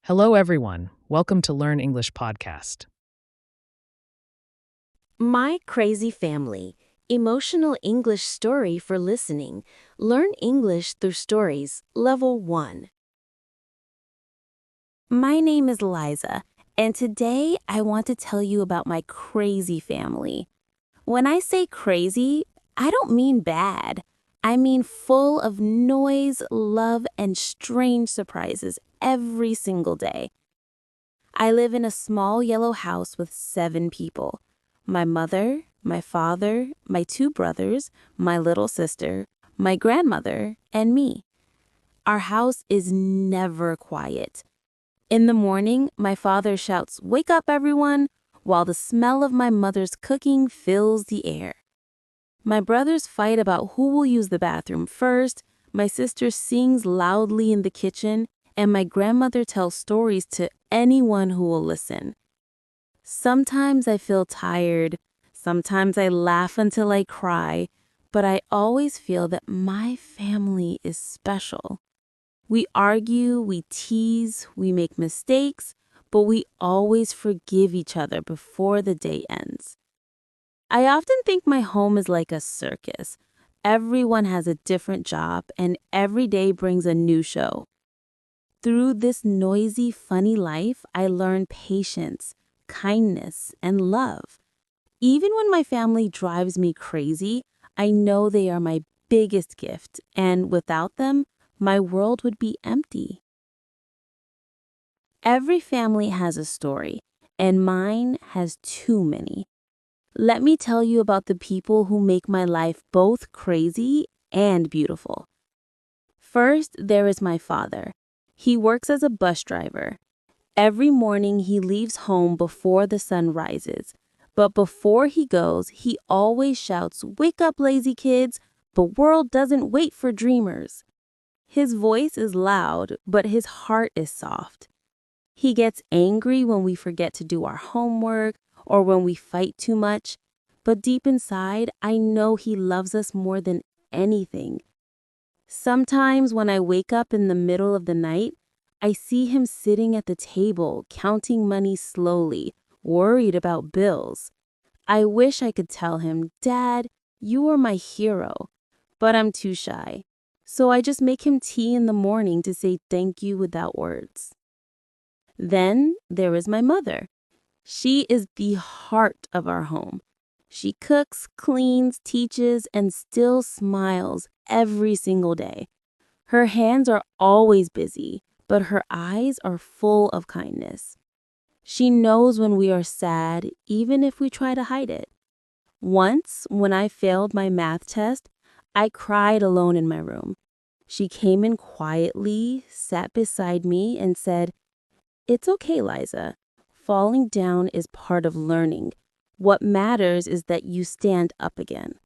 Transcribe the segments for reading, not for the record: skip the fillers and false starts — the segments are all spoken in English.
Hello, everyone. Welcome to Learn English Podcast. My Crazy Family. Emotional English Story for Listening. Learn English through stories. Level 1. My name is Liza, and today I want to tell you about my crazy family. When I say crazy, I don't mean bad. I mean full of noise, love, and strange surprises every single day. I live in a small yellow house with 7 people. My mother, my father, my 2 brothers, my little sister, my grandmother, and me. Our house is never quiet. In the morning, my father shouts, "Wake up, everyone," while the smell of my mother's cooking fills the air. My brothers fight about who will use the bathroom first, my sister sings loudly in the kitchen, and my grandmother tells stories to anyone who will listen. Sometimes I feel tired, sometimes I laugh until I cry, but I always feel that my family is special. We argue, we tease, we make mistakes, but we always forgive each other before the day ends. I often think my home is like a circus. Everyone has a different job, and every day brings a new show. Through this noisy, funny life, I learn patience, kindness, and love. Even when my family drives me crazy, I know they are my biggest gift, and without them, my world would be empty. Every family has a story, and mine has too many. Let me tell you about the people who make my life both crazy and beautiful. First, there is my father. He works as a bus driver. Every morning he leaves home before the sun rises. But before he goes, he always shouts, "Wake up, lazy kids! The world doesn't wait for dreamers." His voice is loud, but his heart is soft. He gets angry when we forget to do our homework or when we fight too much. But deep inside, I know he loves us more than anything. Sometimes when I wake up in the middle of the night, I see him sitting at the table, counting money slowly, worried about bills. I wish I could tell him, "Dad, you are my hero," but I'm too shy. So I just make him tea in the morning to say thank you without words. Then there is my mother. She is the heart of our home. She cooks, cleans, teaches, and still smiles every single day. Her hands are always busy, but her eyes are full of kindness. She knows when we are sad, even if we try to hide it. Once, when I failed my math test, I cried alone in my room. She came in quietly, sat beside me, and said, "It's okay, Liza. Falling down is part of learning. What matters is that you stand up again."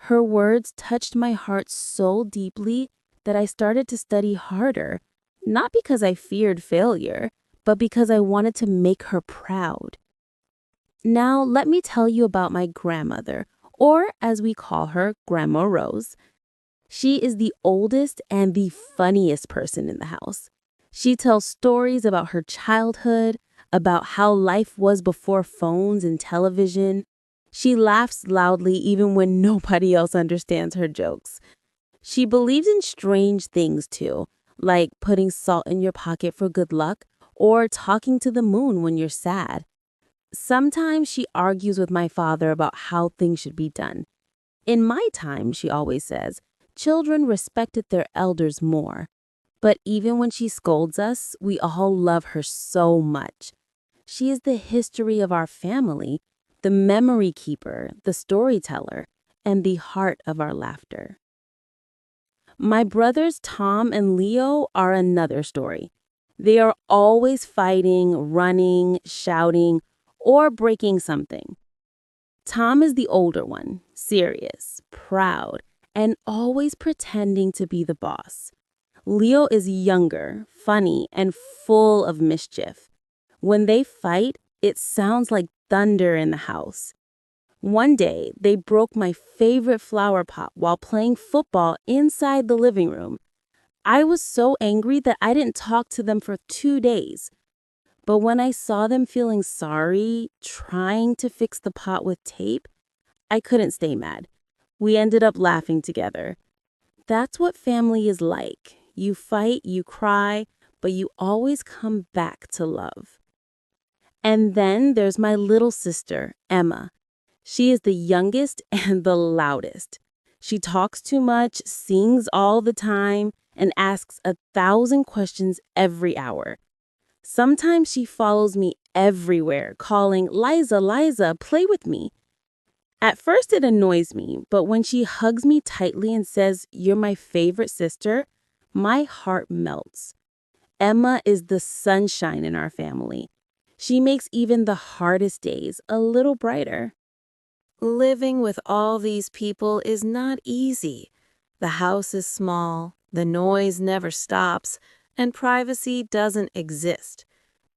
Her words touched my heart so deeply that I started to study harder, not because I feared failure, but because I wanted to make her proud. Now, let me tell you about my grandmother, or as we call her, Grandma Rose. She is the oldest and the funniest person in the house. She tells stories about her childhood, about how life was before phones and television. She laughs loudly even when nobody else understands her jokes. She believes in strange things too, like putting salt in your pocket for good luck or talking to the moon when you're sad. Sometimes she argues with my father about how things should be done. In my time, she always says, children respected their elders more. But even when she scolds us, we all love her so much. She is the history of our family, the memory keeper, the storyteller, and the heart of our laughter. My brothers Tom and Leo are another story. They are always fighting, running, shouting, or breaking something. Tom is the older one, serious, proud, and always pretending to be the boss. Leo is younger, funny, and full of mischief. When they fight, it sounds like thunder in the house. One day, they broke my favorite flower pot while playing football inside the living room. I was so angry that I didn't talk to them for 2 days. But when I saw them feeling sorry, trying to fix the pot with tape, I couldn't stay mad. We ended up laughing together. That's what family is like. You fight, you cry, but you always come back to love. And then there's my little sister, Emma. She is the youngest and the loudest. She talks too much, sings all the time, and asks 1,000 questions every hour. Sometimes she follows me everywhere, calling, Liza, Liza, play with me. At first it annoys me, but when she hugs me tightly and says, you're my favorite sister, my heart melts. Emma is the sunshine in our family. She makes even the hardest days a little brighter. Living with all these people is not easy. The house is small, the noise never stops, and privacy doesn't exist.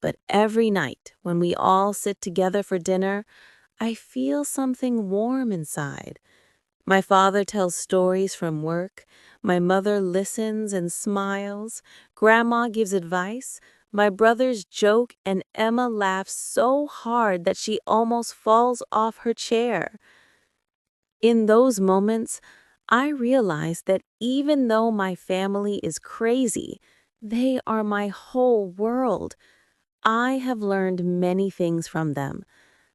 But every night, when we all sit together for dinner, I feel something warm inside. My father tells stories from work, my mother listens and smiles, Grandma gives advice, my brothers joke, and Emma laughs so hard that she almost falls off her chair. In those moments, I realize that even though my family is crazy, they are my whole world. I have learned many things from them: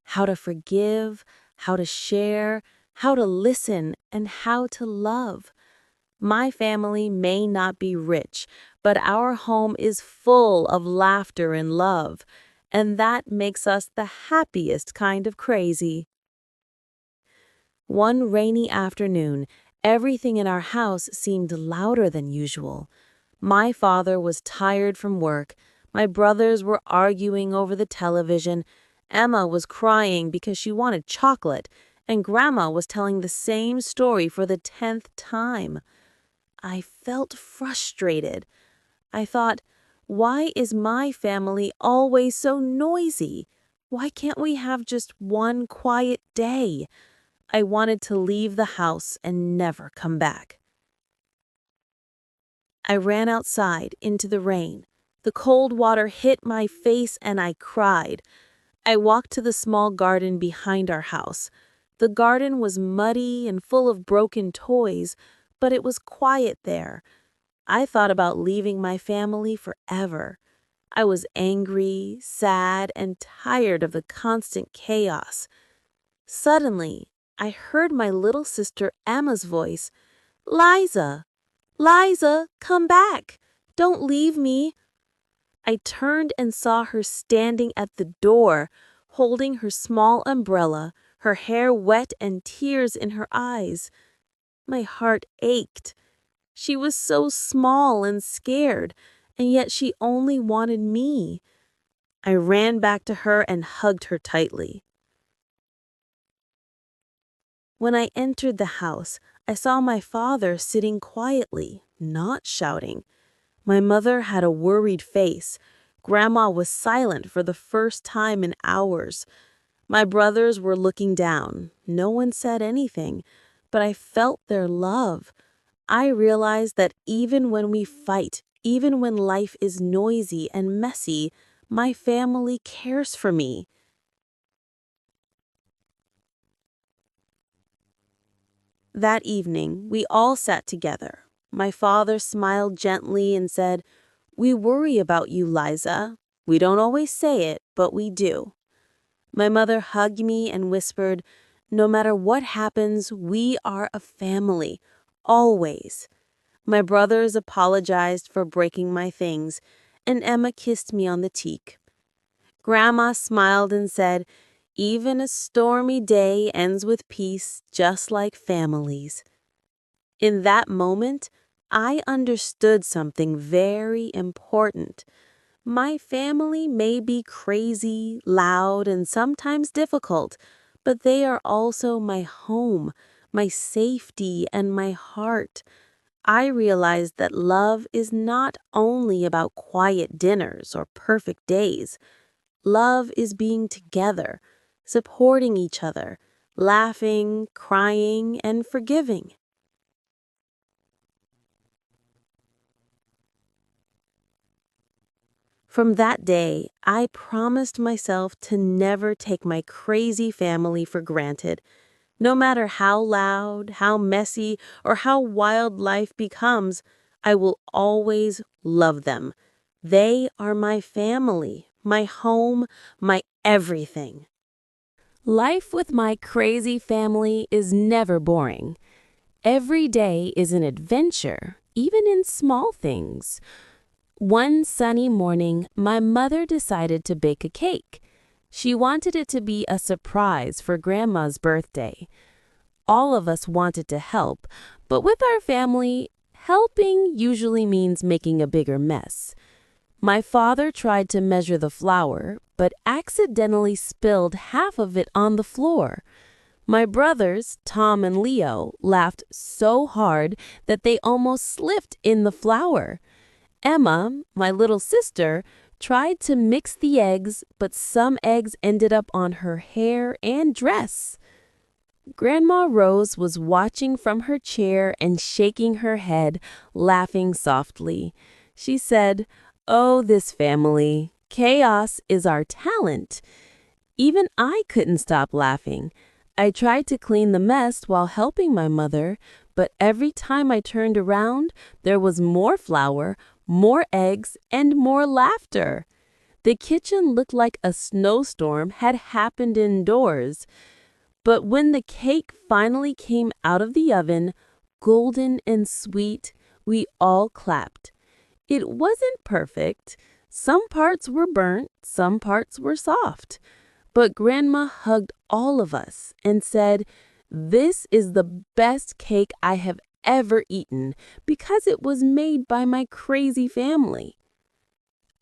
how to forgive, how to share, how to listen, and how to love. My family may not be rich, but our home is full of laughter and love, and that makes us the happiest kind of crazy. One rainy afternoon, everything in our house seemed louder than usual. My father was tired from work, my brothers were arguing over the television, Emma was crying because she wanted chocolate, and Grandma was telling the same story for the 10th time. I felt frustrated. I thought, why is my family always so noisy? Why can't we have just one quiet day? I wanted to leave the house and never come back. I ran outside into the rain. The cold water hit my face and I cried. I walked to the small garden behind our house. The garden was muddy and full of broken toys, but it was quiet there. I thought about leaving my family forever. I was angry, sad, and tired of the constant chaos. Suddenly, I heard my little sister Emma's voice. Liza! Liza, come back! Don't leave me! I turned and saw her standing at the door, holding her small umbrella, her hair wet and tears in her eyes. My heart ached. She was so small and scared, and yet she only wanted me. I ran back to her and hugged her tightly. When I entered the house, I saw my father sitting quietly, not shouting. My mother had a worried face. Grandma was silent for the first time in hours. My brothers were looking down. No one said anything, but I felt their love. I realized that even when we fight, even when life is noisy and messy, my family cares for me. That evening, we all sat together. My father smiled gently and said, "We worry about you, Liza. We don't always say it, but we do." My mother hugged me and whispered, "No matter what happens, we are a family, always." My brothers apologized for breaking my things, and Emma kissed me on the cheek. Grandma smiled and said, "Even a stormy day ends with peace, just like families." In that moment, I understood something very important. My family may be crazy, loud, and sometimes difficult, but they are also my home, my safety, and my heart. I realized that love is not only about quiet dinners or perfect days. Love is being together, supporting each other, laughing, crying, and forgiving. From that day, I promised myself to never take my crazy family for granted. No matter how loud, how messy, or how wild life becomes, I will always love them. They are my family, my home, my everything. Life with my crazy family is never boring. Every day is an adventure, even in small things. One sunny morning, my mother decided to bake a cake. She wanted it to be a surprise for Grandma's birthday. All of us wanted to help, but with our family, helping usually means making a bigger mess. My father tried to measure the flour, but accidentally spilled half of it on the floor. My brothers, Tom and Leo, laughed so hard that they almost slipped in the flour. Emma, my little sister, tried to mix the eggs, but some eggs ended up on her hair and dress. Grandma Rose was watching from her chair and shaking her head, laughing softly. She said, "Oh, this family. Chaos is our talent." Even I couldn't stop laughing. I tried to clean the mess while helping my mother, but every time I turned around, there was more flour, more eggs, and more laughter. The kitchen looked like a snowstorm had happened indoors. But when the cake finally came out of the oven, golden and sweet, we all clapped. It wasn't perfect. Some parts were burnt, some parts were soft. But Grandma hugged all of us and said, "This is the best cake I have ever eaten because it was made by my crazy family."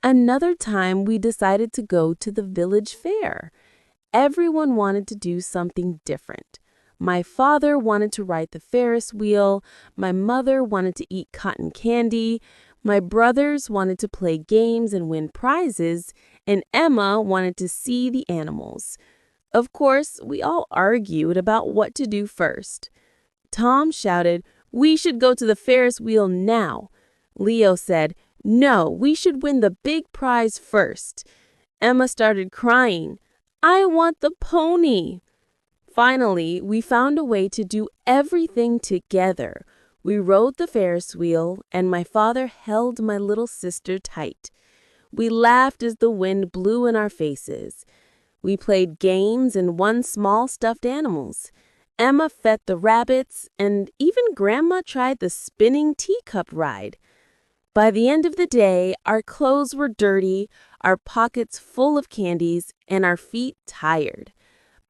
Another time we decided to go to the village fair. Everyone wanted to do something different. My father wanted to ride the Ferris wheel, my mother wanted to eat cotton candy, my brothers wanted to play games and win prizes, and Emma wanted to see the animals. Of course, we all argued about what to do first. Tom shouted, "We should go to the Ferris wheel now." Leo said, "No, we should win the big prize first." Emma started crying, "I want the pony." Finally, we found a way to do everything together. We rode the Ferris wheel, and my father held my little sister tight. We laughed as the wind blew in our faces. We played games and won small stuffed animals. Emma fed the rabbits, and even Grandma tried the spinning teacup ride. By the end of the day, our clothes were dirty, our pockets full of candies, and our feet tired.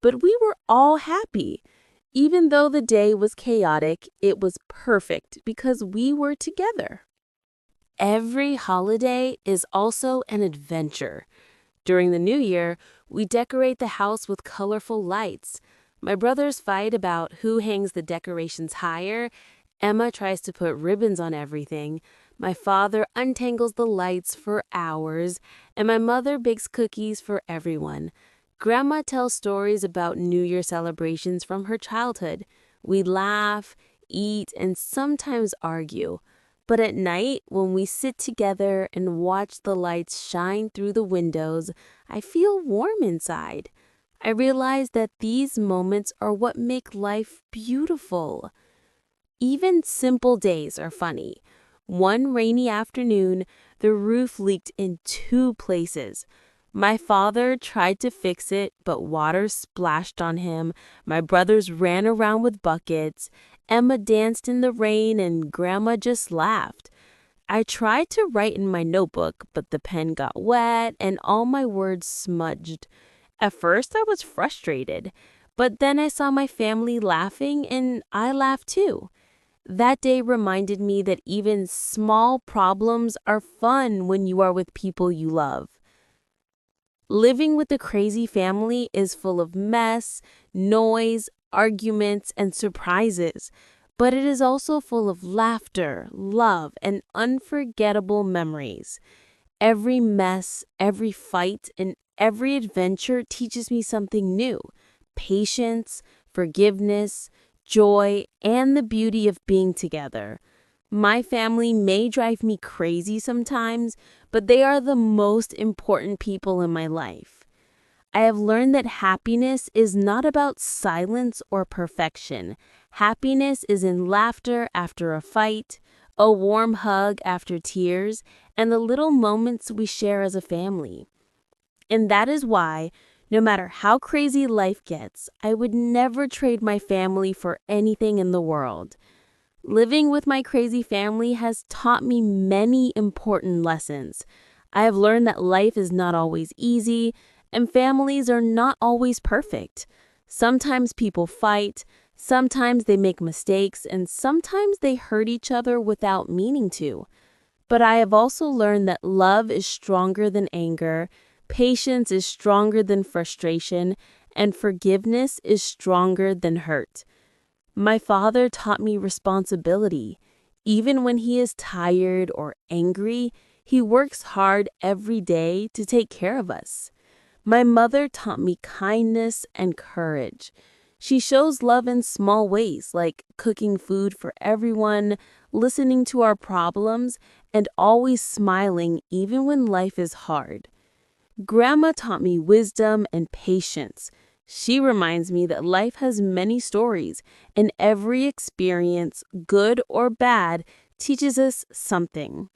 But we were all happy. Even though the day was chaotic, it was perfect because we were together. Every holiday is also an adventure. During the New Year, we decorate the house with colorful lights. My brothers fight about who hangs the decorations higher. Emma tries to put ribbons on everything. My father untangles the lights for hours, and my mother bakes cookies for everyone. Grandma tells stories about New Year celebrations from her childhood. We laugh, eat, and sometimes argue. But at night, when we sit together and watch the lights shine through the windows, I feel warm inside. I realize that these moments are what make life beautiful. Even simple days are funny. One rainy afternoon, the roof leaked in 2 places. My father tried to fix it, but water splashed on him. My brothers ran around with buckets. Emma danced in the rain, and Grandma just laughed. I tried to write in my notebook, but the pen got wet and all my words smudged. At first, I was frustrated, but then I saw my family laughing, and I laughed too. That day reminded me that even small problems are fun when you are with people you love. Living with a crazy family is full of mess, noise, arguments, and surprises, but it is also full of laughter, love, and unforgettable memories. Every mess, every fight, and every adventure teaches me something new: patience, forgiveness, joy, and the beauty of being together. My family may drive me crazy sometimes, but they are the most important people in my life. I have learned that happiness is not about silence or perfection. Happiness is in laughter after a fight, a warm hug after tears, and the little moments we share as a family. And that is why, no matter how crazy life gets, I would never trade my family for anything in the world. Living with my crazy family has taught me many important lessons. I have learned that life is not always easy, and families are not always perfect. Sometimes people fight, sometimes they make mistakes, and sometimes they hurt each other without meaning to. But I have also learned that love is stronger than anger, patience is stronger than frustration, and forgiveness is stronger than hurt. My father taught me responsibility. Even when he is tired or angry, he works hard every day to take care of us. My mother taught me kindness and courage. She shows love in small ways, like cooking food for everyone, listening to our problems, and always smiling even when life is hard. Grandma taught me wisdom and patience. She reminds me that life has many stories, and every experience, good or bad, teaches us something.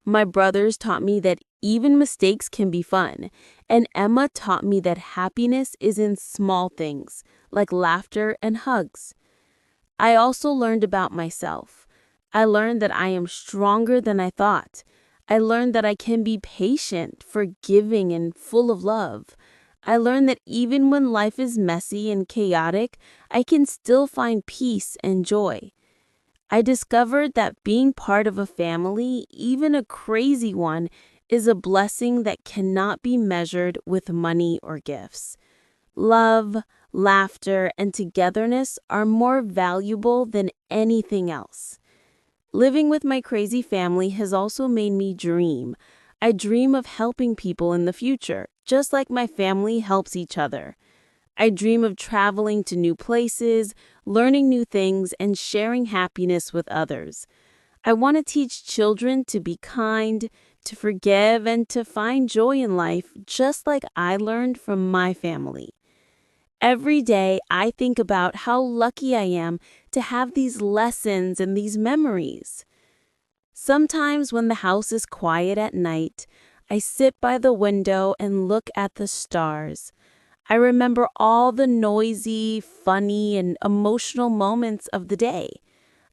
My brothers taught me that even mistakes can be fun, and Emma taught me that happiness is in small things, like laughter and hugs. I also learned about myself. I learned that I am stronger than I thought. I learned that I can be patient, forgiving, and full of love. I learned that even when life is messy and chaotic, I can still find peace and joy. I discovered that being part of a family, even a crazy one, is a blessing that cannot be measured with money or gifts. Love, laughter, and togetherness are more valuable than anything else. Living with my crazy family has also made me dream. I dream of helping people in the future, just like my family helps each other. I dream of traveling to new places, learning new things, and sharing happiness with others. I want to teach children to be kind, to forgive, and to find joy in life, just like I learned from my family. Every day, I think about how lucky I am to have these lessons and these memories. Sometimes when the house is quiet at night, I sit by the window and look at the stars. I remember all the noisy, funny, and emotional moments of the day.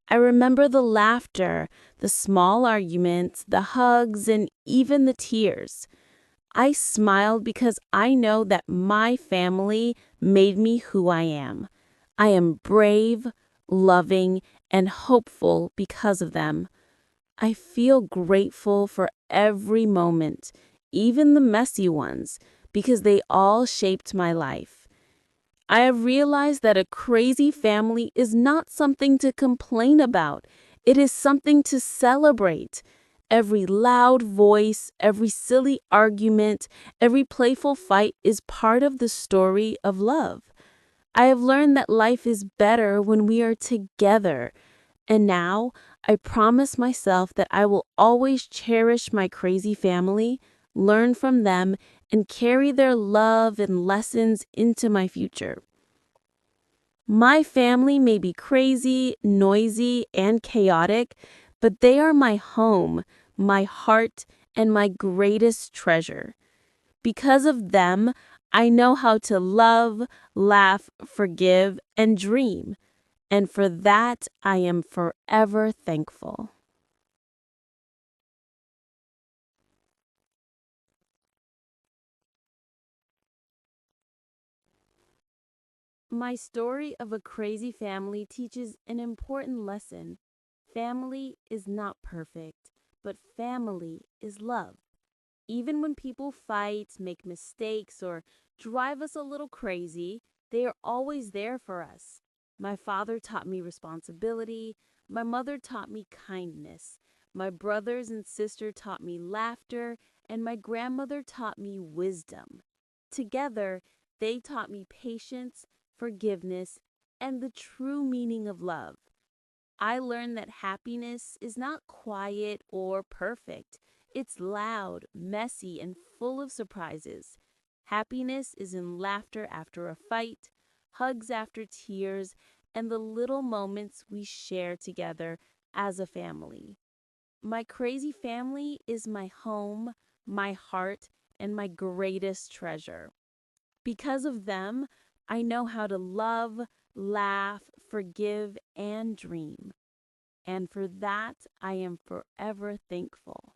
I remember the laughter, the small arguments, the hugs, and even the tears. I smiled because I know that my family made me who I am. I am brave, loving, and hopeful because of them. I feel grateful for every moment, even the messy ones, because they all shaped my life. I have realized that a crazy family is not something to complain about. It is something to celebrate. Every loud voice, every silly argument, every playful fight is part of the story of love. I have learned that life is better when we are together. And now I promise myself that I will always cherish my crazy family, learn from them, and carry their love and lessons into my future. My family may be crazy, noisy, and chaotic, but they are my home, my heart, and my greatest treasure. Because of them, I know how to love, laugh, forgive, and dream. And for that, I am forever thankful. My story of a crazy family teaches an important lesson. Family is not perfect, but family is love. Even when people fight, make mistakes, or drive us a little crazy, they are always there for us. My father taught me responsibility. My mother taught me kindness. My brothers and sister taught me laughter, and my grandmother taught me wisdom. Together, they taught me patience, forgiveness, and the true meaning of love. I learned that happiness is not quiet or perfect. It's loud, messy, and full of surprises. Happiness is in laughter after a fight, hugs after tears, and the little moments we share together as a family. My crazy family is my home, my heart, and my greatest treasure. Because of them, I know how to love, laugh, forgive, and dream. And for that, I am forever thankful.